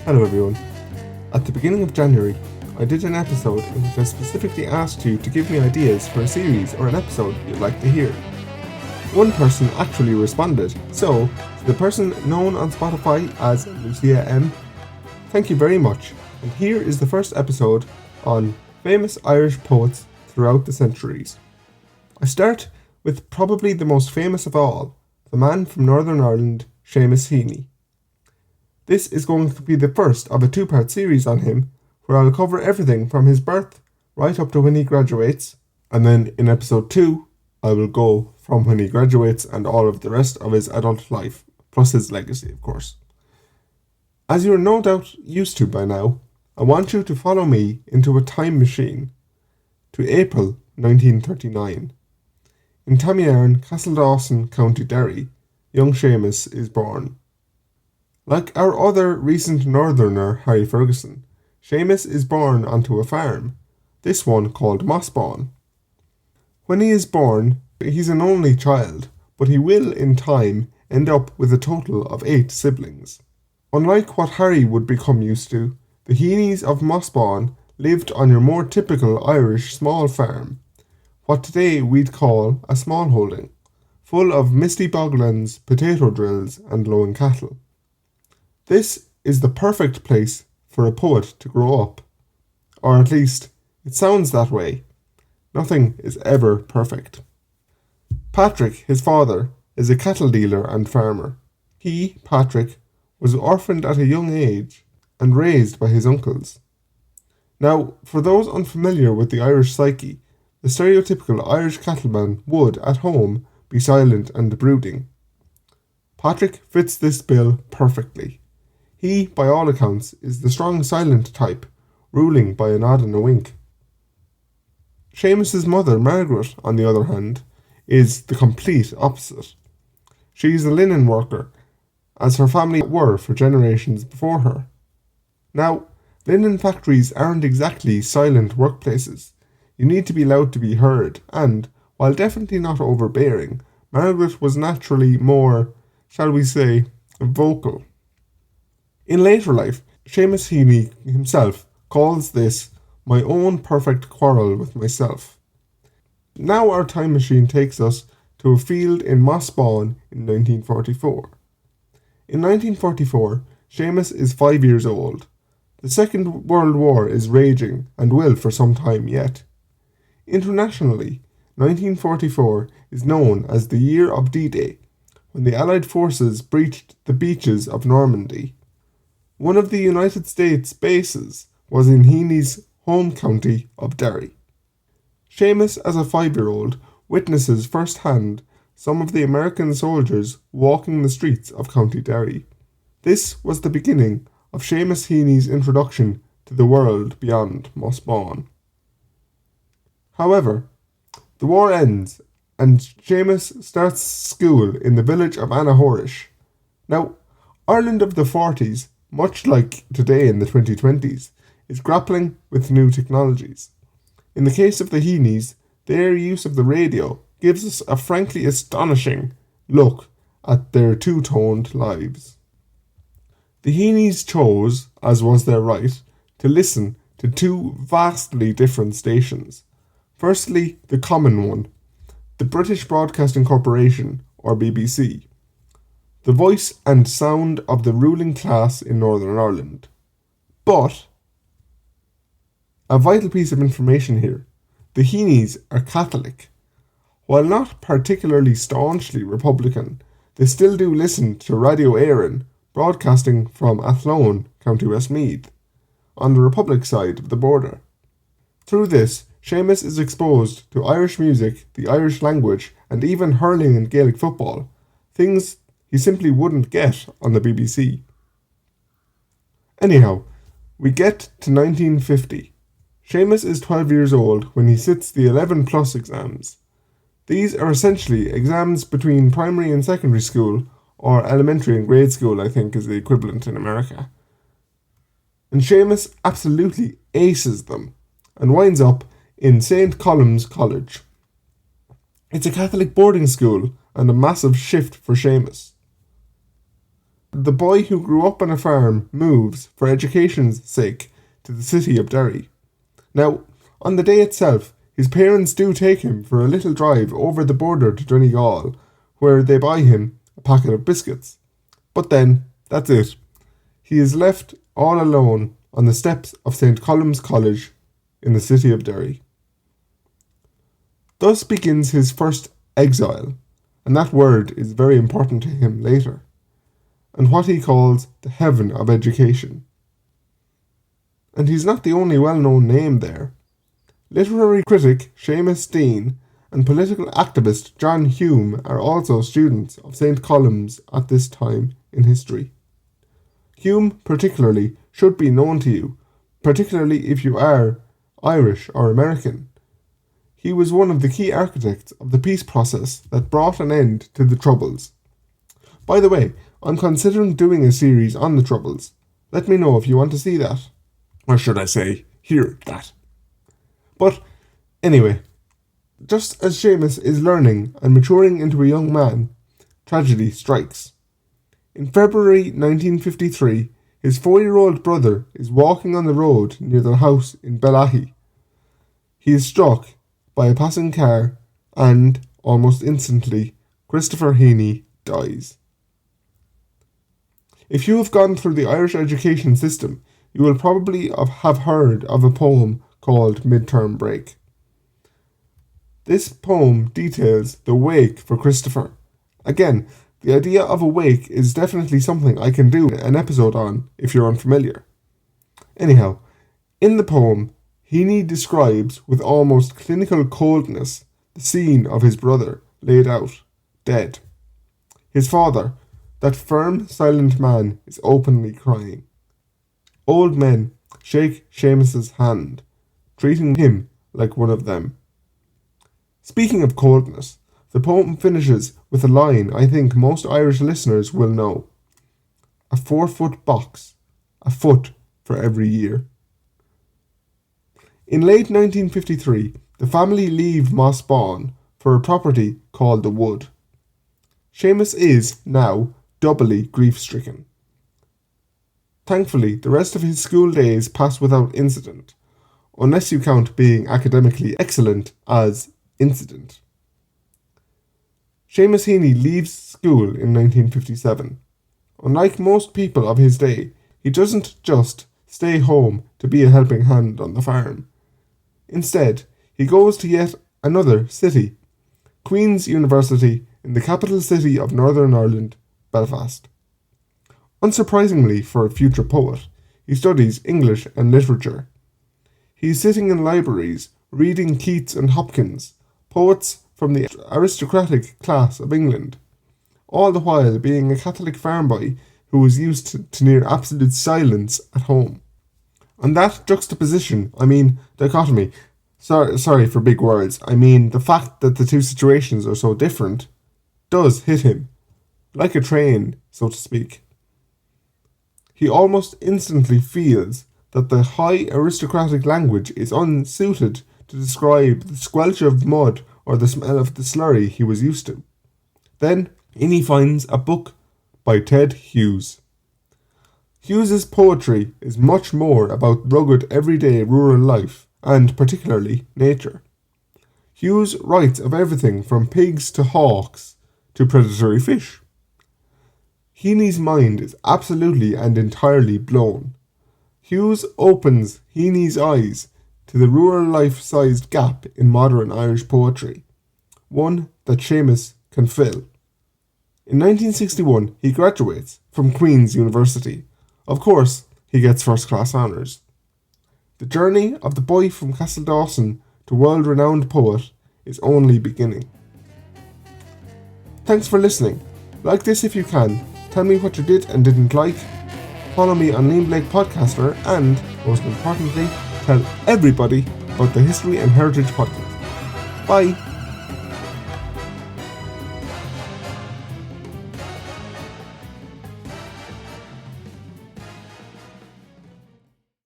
Hello everyone. At the beginning of January, I did an episode in which I specifically asked you to give me ideas for a series or an episode you'd like to hear. One person actually responded, so to the person known on Spotify as Lucia M, thank you very much, and here is the first episode on famous Irish poets throughout the centuries. I start with probably the most famous of all, the man from Northern Ireland, Seamus Heaney. This is going to be the first of a two-part series on him, where I'll cover everything from his birth right up to when he graduates, and then in episode 2, I will go from when he graduates and all of the rest of his adult life, plus his legacy, of course. As you're no doubt used to by now, I want you to follow me into a time machine to April 1939. In Tammyarn, Castledawson, County Derry, young Seamus is born. Like our other recent northerner, Harry Ferguson, Seamus is born onto a farm, this one called Mossbawn. When he is born, he's an only child, but he will in time end up with a total of 8 siblings. Unlike what Harry would become used to, the Heaneys of Mossbawn lived on your more typical Irish small farm, what today we'd call a smallholding, full of misty boglands, potato drills and lowing cattle. This is the perfect place for a poet to grow up. Or at least, it sounds that way. Nothing is ever perfect. Patrick, his father, is a cattle dealer and farmer. He, Patrick, was orphaned at a young age and raised by his uncles. Now, for those unfamiliar with the Irish psyche, the stereotypical Irish cattleman would, at home, be silent and brooding. Patrick fits this bill perfectly. He, by all accounts, is the strong silent type, ruling by a nod and a wink. Seamus's mother, Margaret, on the other hand, is the complete opposite. She is a linen worker, as her family were for generations before her. Now, linen factories aren't exactly silent workplaces. You need to be loud to be heard, and, while definitely not overbearing, Margaret was naturally more, shall we say, vocal. In later life, Seamus Heaney himself calls this my own perfect quarrel with myself. Now our time machine takes us to a field in Mossbawn in 1944. In 1944, Seamus is 5 years old. The Second World War is raging and will for some time yet. Internationally, 1944 is known as the Year of D-Day, when the Allied forces breached the beaches of Normandy. One of the United States bases was in Heaney's home county of Derry. Seamus, as a 5-year-old, witnesses firsthand some of the American soldiers walking the streets of County Derry. This was the beginning of Seamus Heaney's introduction to the world beyond Mossbawn. However, the war ends and Seamus starts school in the village of Annahorish. Now, Ireland of the 40s, much like today in the 2020s, is grappling with new technologies. In the case of the Heaneys, their use of the radio gives us a frankly astonishing look at their two-toned lives. The Heaneys chose, as was their right, to listen to 2 vastly different stations. Firstly, the common one, the British Broadcasting Corporation, or BBC, the voice and sound of the ruling class in Northern Ireland. But, a vital piece of information here, the Heaneys are Catholic. While not particularly staunchly Republican, they still do listen to Radio Éireann, broadcasting from Athlone, County Westmeath, on the Republic side of the border. Through this, Seamus is exposed to Irish music, the Irish language, and even hurling and Gaelic football, things he simply wouldn't get on the BBC. Anyhow, we get to 1950. Seamus is 12 years old when he sits the 11 plus exams. These are essentially exams between primary and secondary school, or elementary and grade school, I think is the equivalent in America. And Seamus absolutely aces them, and winds up in St. Colum's College. It's a Catholic boarding school and a massive shift for Seamus. the boy who grew up on a farm moves, for education's sake, to the city of Derry. Now, on the day itself, his parents do take him for a little drive over the border to Donegal, where they buy him a packet of biscuits. But then, that's it. He is left all alone on the steps of St. Colum's College in the city of Derry. Thus begins his first exile, and that word is very important to him later, and what he calls the heaven of education. And he's not the only well-known name there. Literary critic Seamus Heaney and political activist John Hume are also students of St. Colum's at this time in history. Hume, particularly, should be known to you, particularly if you are Irish or American. He was one of the key architects of the peace process that brought an end to the Troubles. By the way, I'm considering doing a series on the Troubles. Let me know if you want to see that. Or should I say, hear that. But anyway, just as Seamus is learning and maturing into a young man, tragedy strikes. In February 1953, his 4-year-old brother is walking on the road near their house in Bellaghy. He is struck by a passing car and, almost instantly, Christopher Heaney dies. If you have gone through the Irish education system, you will probably have heard of a poem called Midterm Break. This poem details the wake for Christopher. Again, the idea of a wake is definitely something I can do an episode on if you're unfamiliar. Anyhow, in the poem, Heaney describes with almost clinical coldness the scene of his brother laid out, dead. His father, that firm, silent man, is openly crying. Old men shake Seamus's hand, treating him like one of them. Speaking of coldness, the poem finishes with a line I think most Irish listeners will know. A 4-foot box, a foot for every year. In late 1953, the family leave Mossbawn for a property called the Wood. Seamus is, now, doubly grief-stricken. Thankfully, the rest of his school days pass without incident, unless you count being academically excellent as incident. Seamus Heaney leaves school in 1957. Unlike most people of his day, he doesn't just stay home to be a helping hand on the farm. Instead, he goes to yet another city, Queen's University in the capital city of Northern Ireland, Belfast. Unsurprisingly for a future poet, he studies English and literature. He's sitting in libraries, reading Keats and Hopkins, poets from the aristocratic class of England, all the while being a Catholic farm boy who was used to near absolute silence at home. And that dichotomy, sorry for big words, the fact that the two situations are so different, does hit him, like a train, so to speak. He almost instantly feels that the high aristocratic language is unsuited to describe the squelch of mud or the smell of the slurry he was used to. Then, he finds a book by Ted Hughes. Hughes's poetry is much more about rugged everyday rural life, and particularly nature. Hughes writes of everything from pigs to hawks to predatory fish. Heaney's mind is absolutely and entirely blown. Hughes opens Heaney's eyes to the rural life-sized gap in modern Irish poetry, one that Seamus can fill. In 1961, he graduates from Queen's University. Of course, he gets first-class honours. The journey of the boy from Castledawson to world-renowned poet is only beginning. Thanks for listening. Like this if you can. Tell me what you did and didn't like. Follow me on Liam Blake Podcaster and, most importantly, tell everybody about the History and Heritage Podcast. Bye!